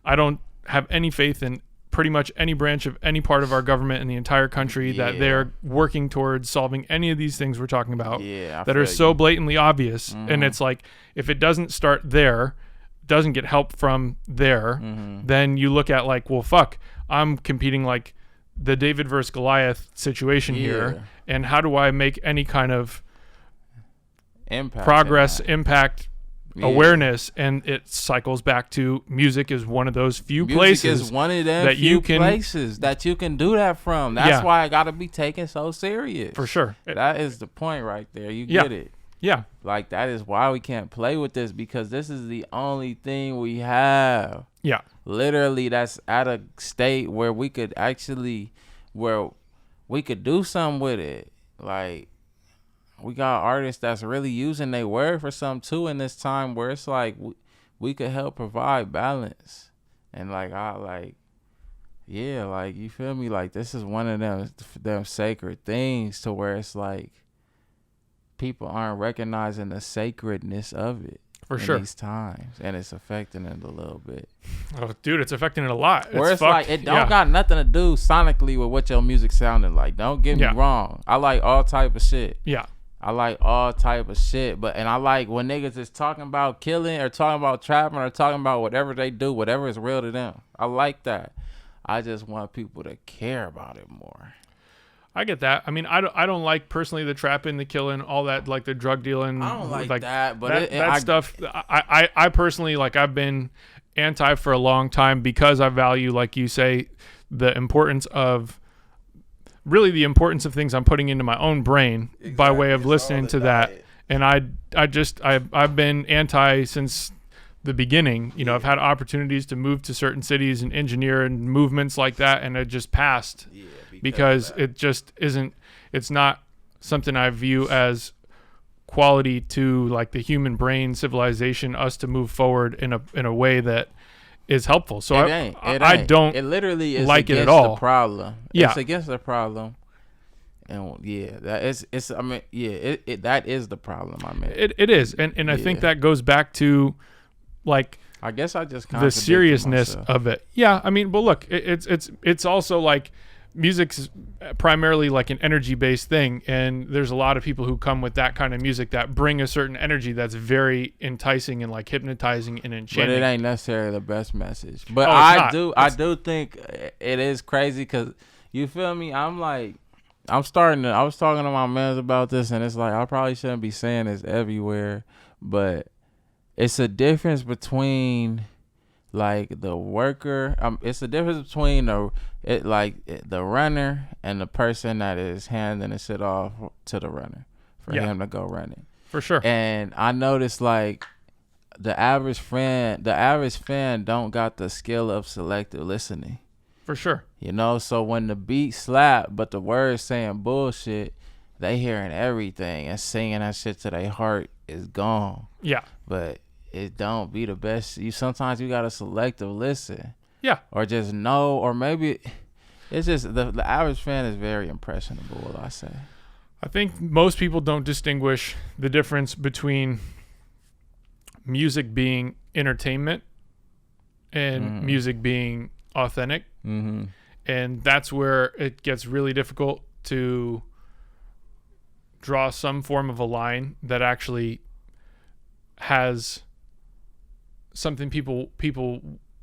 I don't have any faith in pretty much any branch of any part of our government in the entire country that they're working towards solving any of these things we're talking about that are so blatantly obvious. And it's like, if it doesn't start there, doesn't get help from there, then you look at like, well, fuck, I'm competing like the David versus Goliath situation here, and how do I make any kind of progress, impact, awareness? And it cycles back to music is one of those few places. Music is one of them that few places that you can do that from. That's why I got to be taken so serious. For sure. That is the point right there. You get it. Yeah. Like, that is why we can't play with this, because this is the only thing we have. Yeah. Literally, that's at a state where we could actually, where we could do something with it. Like, we got artists that's really using their word for something too in this time, where it's like we could help provide balance. And like, you feel me? Like, this is one of them sacred things to where it's like people aren't recognizing the sacredness of it. For sure. These times, and it's affecting it a little bit. Oh, dude, it's affecting it a lot. Where it's like, it don't got nothing to do sonically with what your music sounding like. Don't get me wrong. I like all type of shit. Yeah. I like all type of shit, and I like when niggas is talking about killing or talking about trapping or talking about whatever they do, whatever is real to them. I like that. I just want people to care about it more. I get that. I mean, I don't like personally the trapping, the killing, all that, like the drug dealing. I don't like that, but that stuff. I personally, like, I've been anti for a long time because I value, like you say, the importance of things I'm putting into my own brain by way of listening to that. And I've been anti since the beginning. You know, I've had opportunities to move to certain cities and engineer and movements like that, and it just passed. Because it just isn't, it's not something I view as quality to like the human brain, civilization, us to move forward in a way that is helpful. So I don't it literally is like it at against all. The problem. Yeah. It's against the problem. And that is that is the problem. I mean, it is. And I think that goes back to like, I guess I just the seriousness of it. Yeah. I mean, but look, it's also like, music's primarily like an energy-based thing, and there's a lot of people who come with that kind of music that bring a certain energy that's very enticing and like hypnotizing and enchanting. But it ain't necessarily the best message. But I do think it is crazy because, you feel me? I was talking to my mans about this, and it's like, I probably shouldn't be saying this everywhere, but it's a difference between like the worker. It's a difference between the runner and the person that is handing the shit off to the runner for him to go running. For sure. And I noticed like the average fan don't got the skill of selective listening. For sure. You know, so when the beat slap but the words saying bullshit, they hearing everything and singing that shit to their heart is gone. Yeah. But it don't be the best. Sometimes you gotta selective listen. Yeah. Or just know, or maybe it's just the average fan is very impressionable, will I say. I think most people don't distinguish the difference between music being entertainment and music being authentic. Mm-hmm. And that's where it gets really difficult to draw some form of a line that actually has something people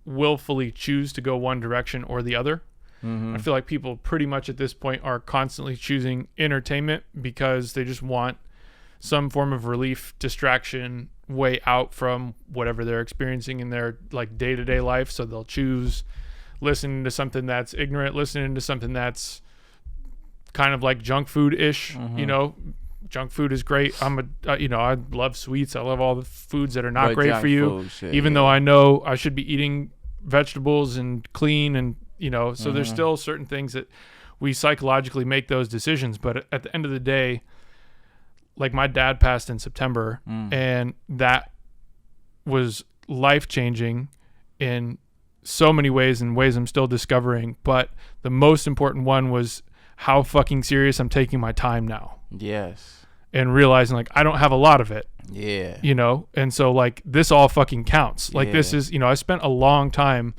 willfully choose to go one direction or the other. Mm-hmm. I feel like people pretty much at this point are constantly choosing entertainment because they just want some form of relief, distraction, way out from whatever they're experiencing in their like day-to-day life. So they'll choose listening to something that's ignorant, listening to something that's kind of like junk food-ish. Mm-hmm. You know, junk food is great. I love sweets. I love all the foods that are not great for you, even though I know I should be eating vegetables and clean, and so there's still certain things that we psychologically make those decisions. But at the end of the day, like my dad passed in September, and that was life-changing in so many ways, and ways I'm still discovering. But the most important one was how fucking serious I'm taking my time now. Yes. And realizing like I don't have a lot of it. Yeah. And so like this all fucking counts. Like this is, I spent a long time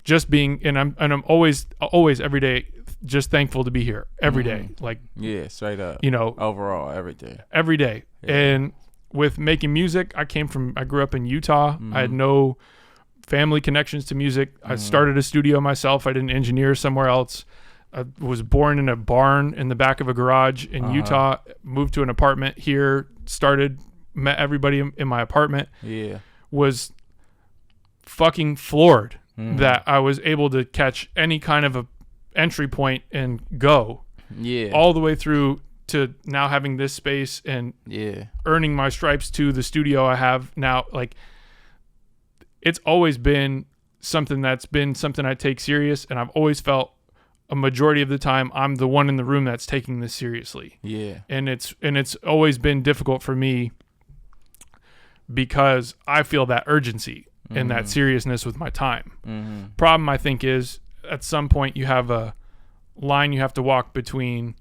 just being, and I'm always every day just thankful to be here every day. Like, straight up. Overall every day. Every day. Yeah. And with making music, I grew up in Utah. I had no family connections to music. I started a studio myself. I didn't engineer somewhere else. I was born in a barn in the back of a garage in Utah, moved to an apartment here, met everybody in my apartment. Yeah. Was fucking floored that I was able to catch any kind of a entry point and go. Yeah. All the way through to now having this space and earning my stripes to the studio I have now. Like, it's always been something I take serious, and I've always felt a majority of the time I'm the one in the room that's taking this seriously. Yeah. And it's always been difficult for me because I feel that urgency and that seriousness with my time. Problem, I think, is at some point you have a line you have to walk between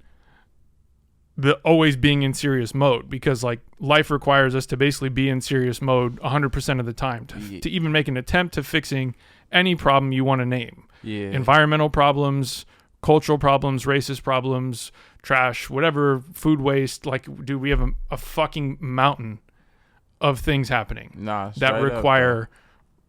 the always being in serious mode, because like life requires us to basically be in serious mode 100% of the time to even make an attempt to fixing any problem you want to name. Yeah. Environmental problems, cultural problems, racist problems, trash, whatever, food waste. Like, dude, we have a fucking mountain of things happening that require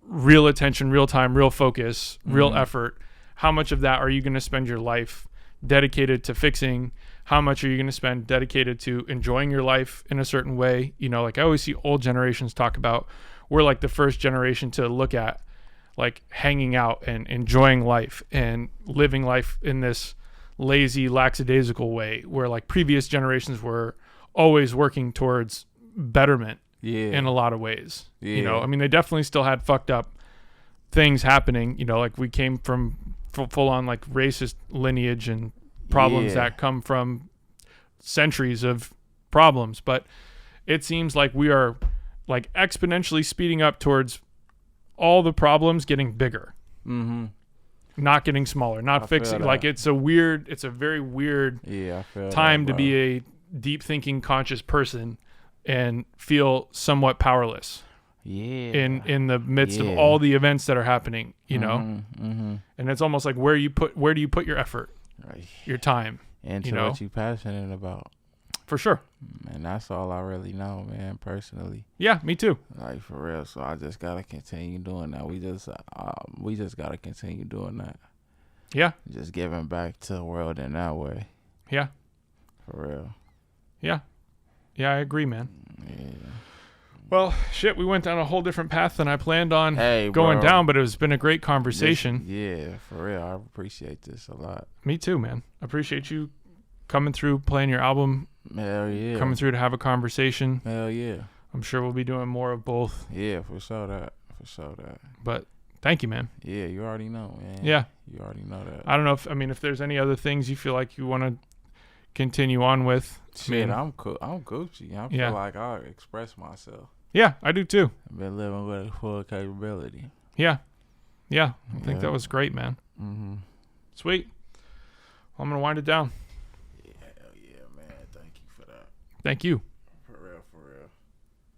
real attention, real time, real focus, real effort. How much of that are you going to spend your life dedicated to fixing? How much are you going to spend dedicated to enjoying your life in a certain way? You know, like I always see old generations talk about, we're like the first generation to look at like hanging out and enjoying life and living life in this lazy, lackadaisical way, where like previous generations were always working towards betterment in a lot of ways. You know, I mean, they definitely still had fucked up things happening, you know, like we came from full on like racist lineage and problems that come from centuries of problems. But it seems like we are like exponentially speeding up towards all the problems getting bigger, not getting smaller, not fixing. Like it's a very weird time to be a deep thinking, conscious person and feel somewhat powerless. In the midst of all the events that are happening, you know, and it's almost like where do you put your effort, your time, into what you're passionate about. For sure. And that's all I really know, man, personally. Yeah, me too. Like, for real. So I just gotta continue doing that. We just gotta continue doing that. Yeah. Just giving back to the world in that way. Yeah. For real. Yeah. Yeah, I agree, man. Yeah. Well, shit, we went down a whole different path than I planned on going down, but it's been a great conversation. Yeah, for real. I appreciate this a lot. Me too, man. I appreciate you coming through, playing your album. Hell yeah. Coming through to have a conversation. Hell yeah. I'm sure we'll be doing more of both. Yeah, for sure that. But thank you, man. Yeah, you already know, man. Yeah. You already know that. I don't know if there's any other things you feel like you want to continue on with. Shit, I'm cool. I'm Gucci. I feel like I express myself. Yeah, I do too. I've been living with full capability. Yeah. I think that was great, man. Sweet. I'm going to wind it down. Hell yeah, man. Thank you for that. Thank you.